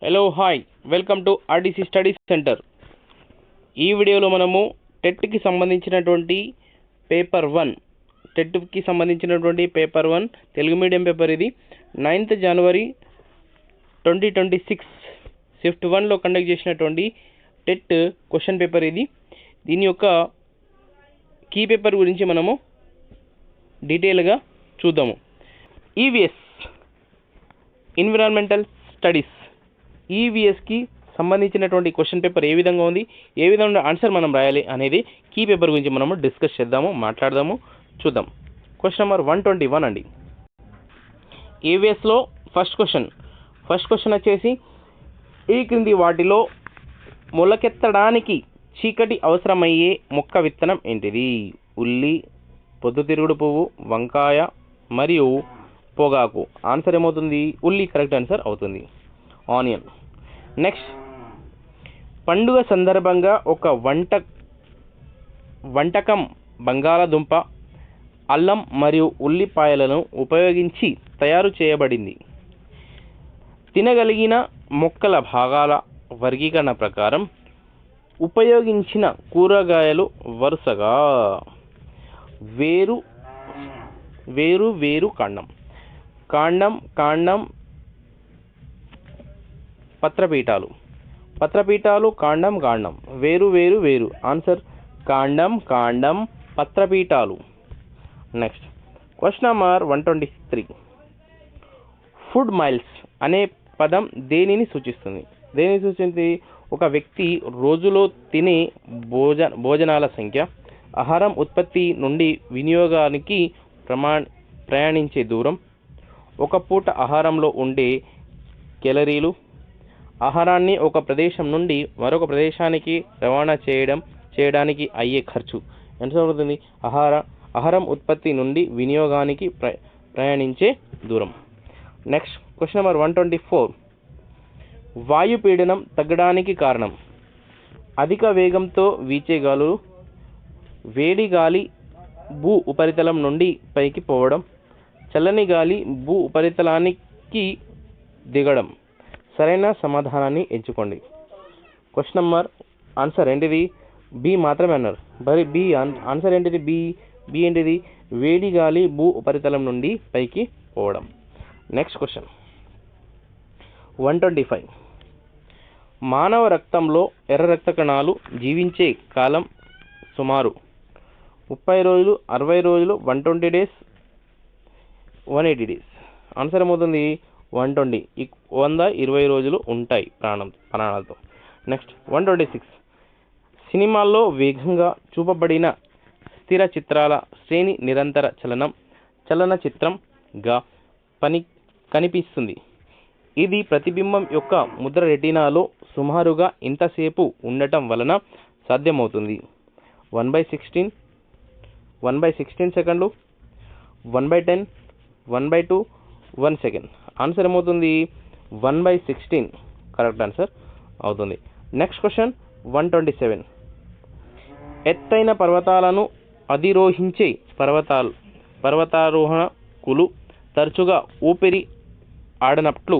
Hello hi welcome to RDC study centre. ఈ వీడియోలో మనము టెట్కి సంబంధించినటువంటి పేపర్ 1 తెలుగు మీడియం పేపర్. ఇది 9th జనవరి 2026 షిఫ్ట్ 1లో కండక్ట్ చేసినటువంటి టెట్ క్వశ్చన్ పేపర్ ఇది. దీని యొక్క కీ పేపర్ గురించి మనము డీటెయిల్గా చూద్దాము. ఈవీఎస్ ఎన్విరాన్మెంటల్ స్టడీస్, ఈవీఎస్కి సంబంధించినటువంటి క్వశ్చన్ పేపర్ ఏ విధంగా ఉంది, ఏ విధంగా ఆన్సర్ మనం రాయాలి అనేది కీ పేపర్ గురించి మనము డిస్కస్ చేద్దాము, మాట్లాడదాము, చూద్దాం. క్వశ్చన్ నెంబర్ 121 అండి. ఈవీఎస్లో ఫస్ట్ క్వశ్చన్ వచ్చేసి, ఈ క్రింది వాటిలో మొలకెత్తడానికి చీకటి అవసరమయ్యే మొక్క విత్తనం ఏంటిది? ఉల్లి, పొద్దుతిరుగుడు పువ్వు, వంకాయ మరియు పొగాకు. ఆన్సర్ ఏమవుతుంది? ఉల్లి కరెక్ట్ ఆన్సర్ అవుతుంది. ఆనియన్. నెక్స్ట్, పండుగ సందర్భంగా ఒక వంటకం బంగాళాదుంప, అల్లం మరియు ఉల్లిపాయలను ఉపయోగించి తయారు చేయబడింది. తినగలిగిన మొక్కల భాగాల వర్గీకరణ ప్రకారం ఉపయోగించిన కూరగాయలు వరుసగా వేరు కాండం, పత్రపీఠాలు, కాండం, వేరు. ఆన్సర్ కాండం, పత్రపీఠాలు. Next, question number 123. Food miles అనే పదం దేనిని సూచిస్తుంది? ఒక వ్యక్తి రోజులో తినే భోజనాల సంఖ్య, ఆహారం ఉత్పత్తి నుండి వినియోగానికి ప్రయాణించే దూరం, ఒక పూట ఆహారంలో ఉండే కేలరీలు, ఆహారాన్ని ఒక ప్రదేశం నుండి మరొక ప్రదేశానికి రవాణా చేయడానికి అయ్యే ఖర్చు. ఎంత అవుతుంది? ఆహారం ఉత్పత్తి నుండి వినియోగానికి ప్రయాణించే దూరం. Next, question number 124. వాయు పీడనం తగ్గడానికి కారణం? అధిక వేగంతో వీచే గాలులు, వేడి గాలి భూ ఉపరితలం నుండి పైకి పోవడం, చల్లని గాలి భూ ఉపరితలానికి దిగడం. సరైన సమాధానాన్ని ఎంచుకోండి. క్వశ్చన్ నెంబర్ ఆన్సర్ ఏంటిది? బి మాత్రమే అన్నారు. మరి బి ఆన్సర్ ఏంటిది? బి ఏంటిది? వేడి గాలి భూ ఉపరితలం నుండి పైకి పోవడం. Next question 125. మానవ రక్తంలో ఎర్ర రక్త కణాలు జీవించే కాలం సుమారు 30 రోజులు, 60 రోజులు, 120 డేస్, 180 డేస్. ఆన్సర్ ఏమవుతుంది? 120. 120 రోజులు ఉంటాయి ప్రాణాలతో. నెక్స్ట్ 126. సినిమాల్లో వేగంగా చూపబడిన స్థిర చిత్రాల శ్రేణి నిరంతర చలనచిత్రంగా కనిపిస్తుంది. ఇది ప్రతిబింబం యొక్క ముద్ర రెటీనాలో సుమారుగా ఎంతసేపు ఉండటం వలన సాధ్యమవుతుంది? 1/16 సెకండ్లు, 1/10, 1/2, 1 సెకండ్. ఆన్సర్ ఏమవుతుంది? 1/16 కరెక్ట్ ఆన్సర్ అవుతుంది. Next question 127. ఎత్తైన పర్వతాలను అధిరోహించే పర్వతారోహకులు తరచుగా ఊపిరి ఆడనట్లు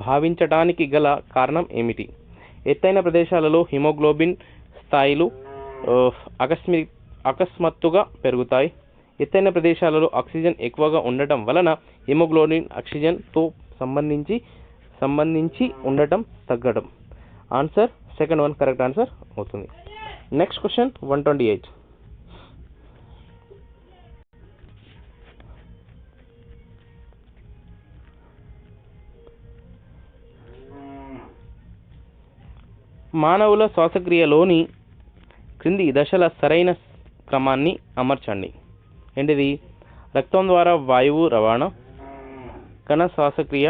భావించటానికి గల కారణం ఏమిటి? ఎత్తైన ప్రదేశాలలో హిమోగ్లోబిన్ స్థాయిలు అకస్మాత్తుగా పెరుగుతాయి. ఎత్తైన ప్రదేశాలలో ఆక్సిజన్ ఎక్కువగా ఉండటం వలన హిమోగ్లోబిన్ ఆక్సిజన్తో సంబంధించి ఉండటం తగ్గడం. Answer second one correct answer అవుతుంది. Next question 128. మానవుల శ్వాసక్రియలోని క్రింది దశల సరైన క్రమాన్ని అమర్చండి. ఏంటిది? రక్తం ద్వారా వాయువు రవాణా, కణ శ్వాసక్రియ,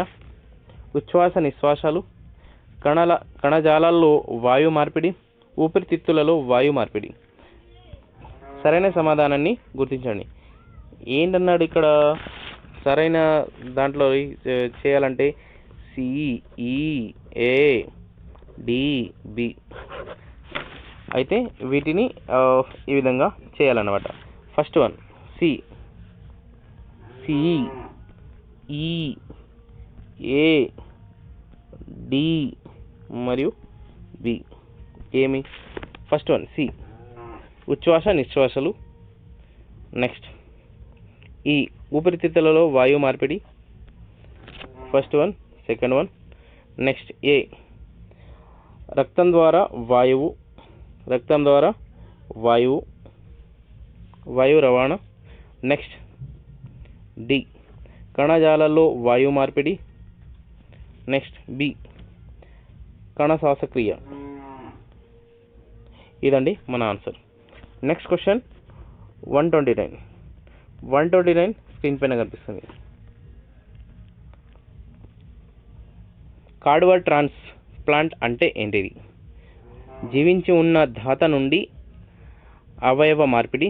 ఉచ్ఛ్వాస నిశ్వాసాలు, కణజాలాల్లో వాయు మార్పిడి, ఊపిరితిత్తులలో వాయు మార్పిడి. సరైన సమాధానాన్ని గుర్తించండి. ఏంటన్నాడు ఇక్కడ? సరైన దాంట్లో చేయాలంటే CEADB. అయితే వీటిని ఈ విధంగా చేయాలన్నమాట. ఫస్ట్ వన్ CEAD మరియు బి. ఏమి? ఫస్ట్ వన్ సి ఉచ్ఛ్వాస నిశ్వాసలు. నెక్స్ట్ ఈ ఊపిరితిత్తులలో వాయు మార్పిడి. First one, second one. Next ఏ రక్తం ద్వారా వాయువు రవాణా. నెక్స్ట్ డి కణజాలాల్లో వాయు మార్పిడి. నెక్స్ట్ బి కణ శ్వాసక్రియ. ఇదండి మన ఆన్సర్. నెక్స్ట్ క్వశ్చన్ 129 స్క్రీన్ పైన కనిపిస్తుంది. కార్డియాక్ ట్రాన్స్ప్లాంట్ అంటే ఏంటిది? జీవించి ఉన్న ధాత నుండి అవయవ మార్పిడి,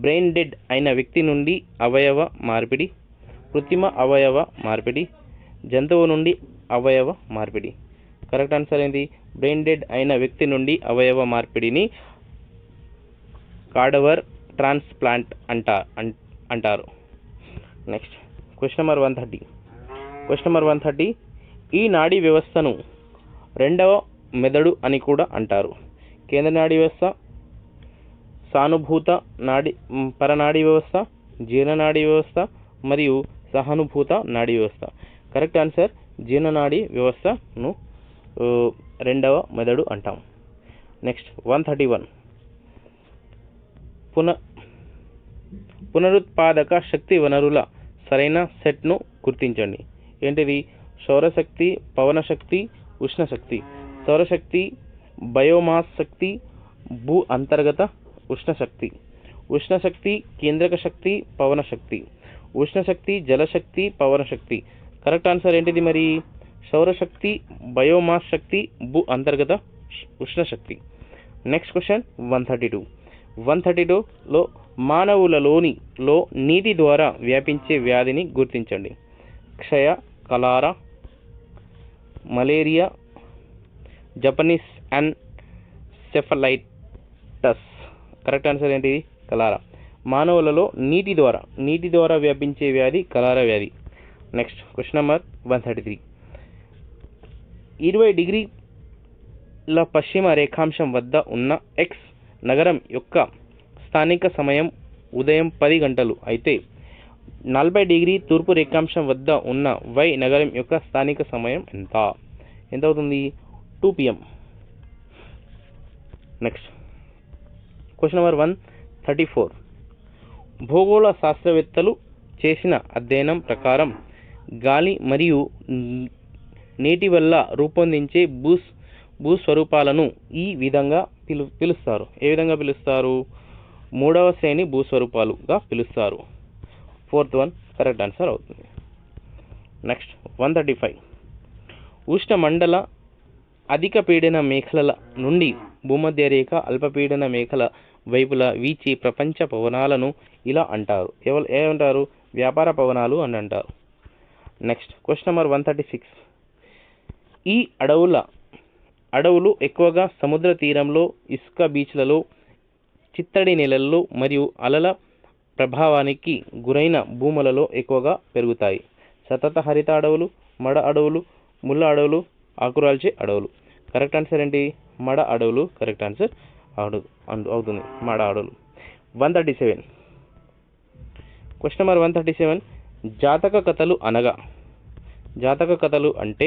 బ్రెయిన్ డెడ్ అయిన వ్యక్తి నుండి అవయవ మార్పిడి, కృత్రిమ అవయవ మార్పిడి, జంతువు నుండి అవయవ మార్పిడి. కరెక్ట్ ఆన్సర్ ఏంటి? బ్రెయిన్ డెడ్ అయిన వ్యక్తి నుండి అవయవ మార్పిడిని కార్డియాక్ ట్రాన్స్ప్లాంట్ అంటారు. Next question number 130. ఈ నాడీ వ్యవస్థను రెండవ మెదడు అని కూడా అంటారు. కేంద్ర నాడీ వ్యవస్థ, సానుభూత పరనాడీ వ్యవస్థ, జీర్ణనాడీ వ్యవస్థ మరియు సహానుభూత నాడీ వ్యవస్థ. కరెక్ట్ ఆన్సర్ జీర్ణనాడీ వ్యవస్థను రెండవ మెదడు అంటాం. నెక్స్ట్ 131 పునరుత్పాదక శక్తి వనరుల సరైన సెట్ను గుర్తించండి. ఏంటిది? సౌరశక్తి, పవనశక్తి, ఉష్ణశక్తి. సౌరశక్తి బయోమాస్ శక్తి, భూ అంతర్గత ఉష్ణశక్తి. ఉష్ణశక్తి కేంద్రక శక్తి, పవనశక్తి. ఉష్ణశక్తి జలశక్తి, పవనశక్తి. కరెక్ట్ ఆన్సర్ ఏంటిది మరి? సౌరశక్తి, బయోమాస్ శక్తి, భూ అంతర్గత ఉష్ణశక్తి. నెక్స్ట్ క్వశ్చన్ 132లో మానవులలో నీటి ద్వారా వ్యాపించే వ్యాధిని గుర్తించండి. క్షయ, cholera, malaria, Japanese encephalitis. Correct answer ఏంటి? కలారా. మానవులలో నీటి ద్వారా వ్యాపించే వ్యాధి కలారా వ్యాధి. Next question number 133. 20 డిగ్రీల పశ్చిమ రేఖాంశం వద్ద ఉన్న ఎక్స్ నగరం యొక్క స్థానిక సమయం ఉదయం 10 గంటలు అయితే 40 డిగ్రీ తూర్పు రేఖాంశం వద్ద ఉన్న వై నగరం యొక్క స్థానిక సమయం ఎంత అవుతుంది? 2 PM. Next question number 134. భూగోళ శాస్త్రవేత్తలు చేసిన అధ్యయనం ప్రకారం గాలి మరియు నీటి వల్ల రూపొందించే భూస్వరూపాలను ఈ విధంగా పిలుస్తారు. ఏ విధంగా పిలుస్తారు? 3వ శ్రేణి భూస్వరూపాలుగా పిలుస్తారు. 4th వన్ కరెక్ట్ ఆన్సర్ అవుతుంది. నెక్స్ట్ 135. ఉష్ణమండల అధిక పీడన మేఖల నుండి భూమధ్య రేఖ అల్పపీడన మేఖల వైపులా వీచి ప్రపంచ పవనాలను ఇలా అంటారు. ఏమంటారు? వ్యాపార పవనాలు అని అంటారు. Next question number 136. ఈ అడవులు ఎక్కువగా సముద్ర తీరంలో, ఇసుక బీచ్లలో, చిత్తడి నేలల్లో మరియు అలల ప్రభావానికి గురైన భూములలో ఎక్కువగా పెరుగుతాయి. సతత హరిత అడవులు, మడ అడవులు, ముళ్ళ అడవులు, ఆకురాల్చే అడవులు. కరెక్ట్ ఆన్సర్ ఏంటి? మడ అడవులు కరెక్ట్ ఆన్సర్ అవుతుంది. మడ అడవులు. 137. Question number 137. జాతక కథలు అంటే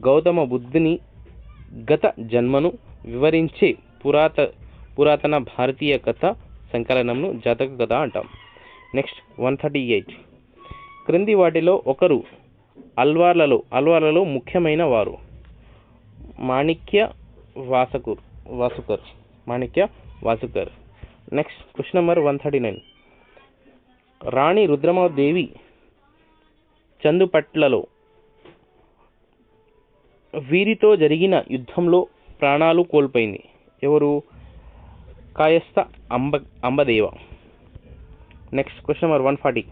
గౌతమ బుద్ధుని గత జన్మను వివరించే పురాతన భారతీయ కథ సంకలనంను జాతక కథ అంటాం. నెక్స్ట్ 138. క్రింది వాటిలో ఒకరు అల్వార్లలో ముఖ్యమైన వారు? Manikya Vasagar. Next question number 139. Rani Rudramadevi చందుపట్లలో వీరితో జరిగిన యుద్ధంలో ప్రాణాలు కోల్పోయింది. ఎవరు? Kayastha Ambadeva. Next question number 140.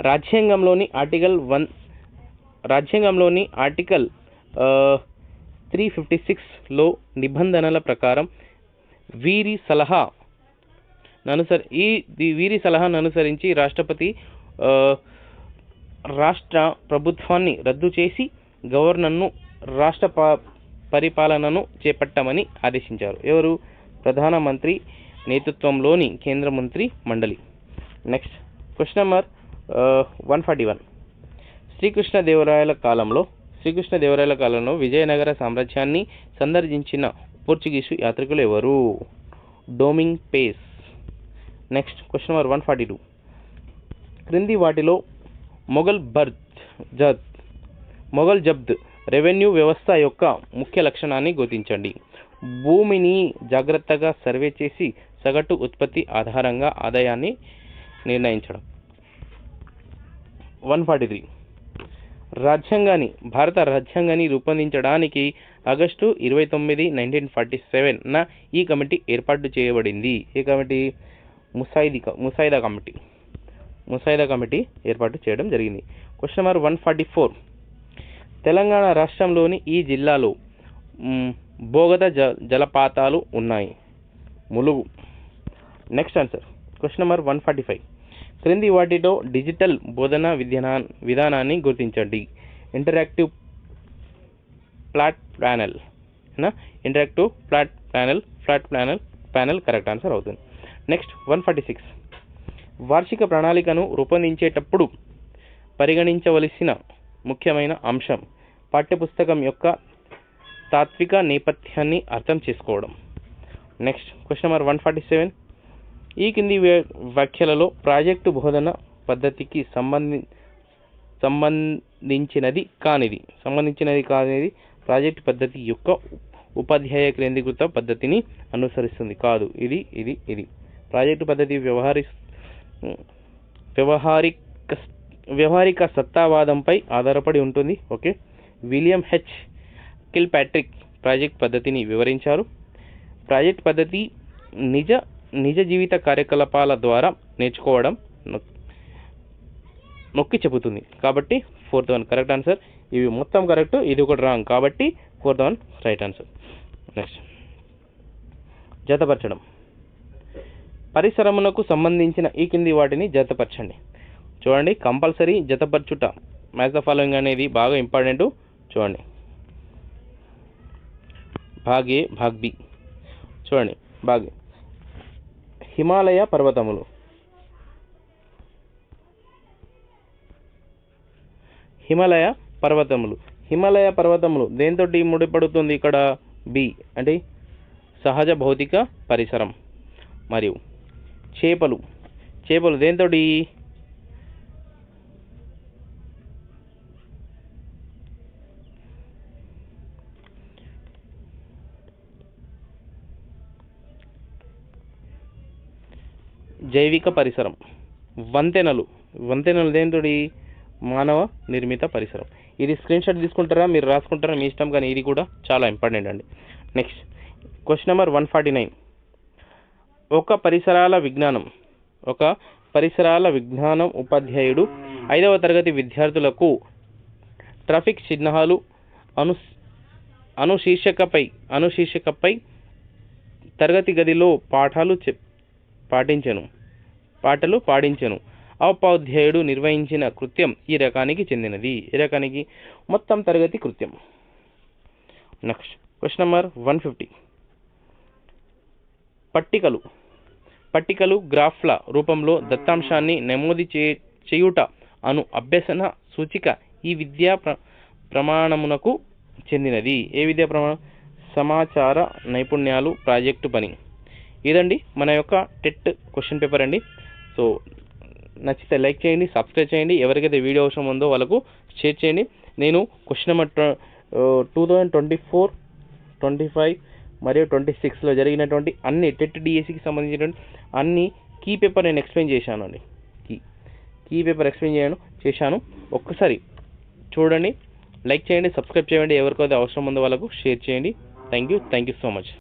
రాజ్యాంగంలోని ఆర్టికల్ 356లో నిబంధనల ప్రకారం వీరి సలహాను అనుసరించి రాష్ట్రపతి రాష్ట్ర ప్రభుత్వాన్ని రద్దు చేసి గవర్నర్ను రాష్ట్ర పరిపాలనను చేపట్టమని ఆదేశించారు? ఎవరు? ప్రధానమంత్రి నేతృత్వంలోని కేంద్ర మంత్రి మండలి. Next question number 141. శ్రీకృష్ణదేవరాయల కాలంలో విజయనగర సామ్రాజ్యాన్ని సందర్శించిన పోర్చుగీసు యాత్రికులు ఎవరు? డొమింగ్ పేస్. Next question number 142. క్రింది వాటిలో మొఘల్ జబ్ద్ రెవెన్యూ వ్యవస్థ యొక్క ముఖ్య లక్షణాన్ని గుర్తించండి. భూమిని జాగ్రత్తగా సర్వే చేసి సగటు ఉత్పత్తి ఆధారంగా ఆదాయాన్ని నిర్ణయించడం. 143. భారత రాజ్యాంగాన్ని రూపొందించడానికి ఆగస్టు 29, 1947న ఈ కమిటీ ఏర్పాటు చేయబడింది. ఈ కమిటీ ముసాయిదా కమిటీ ఏర్పాటు చేయడం జరిగింది. Question number 144. తెలంగాణ రాష్ట్రంలోని ఈ జిల్లాలో భూగత జలపాతాలు ఉన్నాయి. Mulugu. Next answer question number 145. క్రింది వాటిలో డిజిటల్ బోధనా విధానాన్ని గుర్తించండి. Interactive flat panel correct answer అవుతుంది. నెక్స్ట్ 146. వార్షిక ప్రణాళికను రూపొందించేటప్పుడు పరిగణించవలసిన ముఖ్యమైన అంశం పాఠ్యపుస్తకం యొక్క తాత్విక నేపథ్యాన్ని అర్థం చేసుకోవడం. Next question number 147. ఈ కింది వ్యాఖ్యలలో ప్రాజెక్టు బోధన పద్ధతికి సంబంధించినది కానిది ప్రాజెక్టు పద్ధతి యొక్క ఉపాధ్యాయ కేంద్రీకృత పద్ధతిని అనుసరిస్తుంది. కాదు, ఇది ప్రాజెక్టు పద్ధతి వ్యవహారిక సత్తావాదంపై ఆధారపడి ఉంటుంది. Okay. William H Kilpatrick project పద్ధతిని వివరించారు. ప్రాజెక్ట్ పద్ధతి నిజ జీవిత కార్యకలాపాల ద్వారా నేర్చుకోవడం నొక్కి చెబుతుంది. కాబట్టి 4th one కరెక్ట్ ఆన్సర్. ఇవి మొత్తం కరెక్ట్, ఇది ఒకటి రాంగ్, కాబట్టి 4th one right answer. Next జతపరచడం. పరిసరమునకు సంబంధించిన ఈ కింది వాటిని జతపరచండి. చూడండి, కంపల్సరీ జతపరచుట మ్యాచ్ ద ఫాలోయింగ్ అనేది బాగా ఇంపార్టెంట్. చూడండి, భాగ్ ఏ, భాగ్ బి. చూడండి, భాగ్ హిమాలయ పర్వతములు దేంతో ముడిపడుతుంది? ఇక్కడ బి అంటే సహజ భౌతిక పరిసరం. మరియు చేపలు దేంతో? జైవిక పరిసరం. వంతెనలు దేంతో? మానవ నిర్మిత పరిసరం. ఇది స్క్రీన్ షాట్ తీసుకుంటారా, మీరు రాసుకుంటారా, మీ ఇష్టం, కానీ ఇది కూడా చాలా ఇంపార్టెంట్ అండి. Next question number 149. ఒక పరిసరాల విజ్ఞానం ఉపాధ్యాయుడు 5వ తరగతి విద్యార్థులకు ట్రాఫిక్ చిహ్నాలు అనుశీర్షికపై తరగతి గదిలో పాటలు పాడించెను. ఉపాధ్యాయుడు నిర్వహించిన కృత్యం ఈ రకానికి చెందినది. ఈ రకానికి మొత్తం తరగతి కృత్యం. Next question number 150. పట్టికలు గ్రాఫ్ల రూపంలో దత్తాంశాన్ని నమోదు చేయుట అను అభ్యసన సూచిక ఈ విద్యా ప్రమాణమునకు చెందినది. ఏ విద్యా ప్రమాణం? సమాచార నైపుణ్యాలు ప్రాజెక్టు పని. ఇదండి మన యొక్క టెట్ క్వశ్చన్ పేపర్ అండి. సో నచ్చితే లైక్ చేయండి, సబ్స్క్రైబ్ చేయండి. ఎవరికైతే వీడియో అవసరం ఉందో వాళ్ళకు షేర్ చేయండి. నేను క్వశ్చన్ నెంబర్ 2024, 25 మరియు 26లో జరిగినటువంటి అన్ని టెట్ డిఎస్సికి సంబంధించినటువంటి అన్ని కీ పేపర్ నేను ఎక్స్ప్లెయిన్ చేశాను అండి. కీ పేపర్ ఎక్స్ప్లెయిన్ చేశాను. ఒక్కసారి చూడండి, లైక్ చేయండి, సబ్స్క్రైబ్ చేయండి. ఎవరికైతే అవసరం ఉందో వాళ్ళకు షేర్ చేయండి. Thank you so much.